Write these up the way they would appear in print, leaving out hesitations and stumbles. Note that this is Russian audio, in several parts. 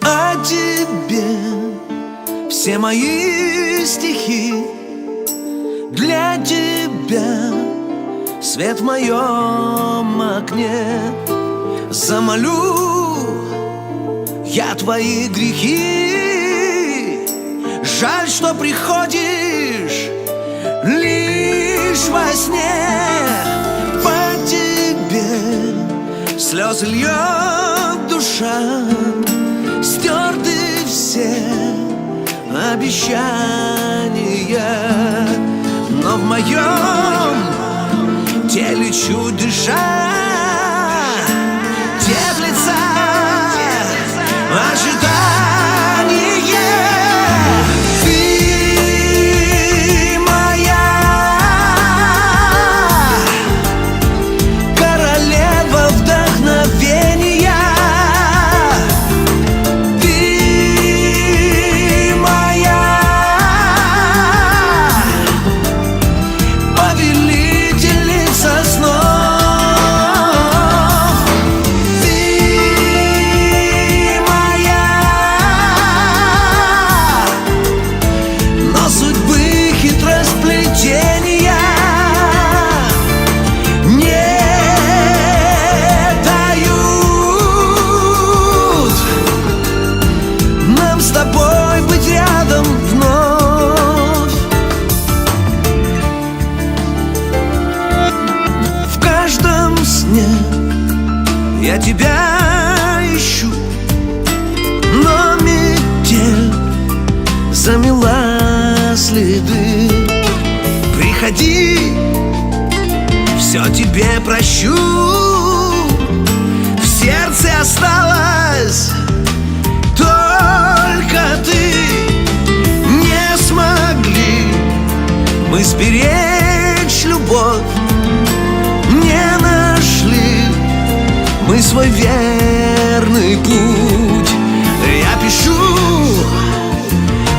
О тебе все мои стихи, для тебя свет в моем окне. Замолю я твои грехи. Жаль, что приходишь лишь во сне. По тебе слезы льет душа, стерты все обещания, но в моем теле чуть дыша теплится ожидание. Ты моя королева вдохновения. Ты моя повелительница снов. Ты моя, но судьбы хитросплетения не дают нам с тобой быть рядом вновь. В каждом сне я тебя ищу, но метель замела следы. Приходи, все тебе прощу. В сердце осталась только ты. Не смогли мы сберечь любовь, не нашли мы свой верный путь. Я пишу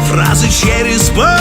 фразы через боль,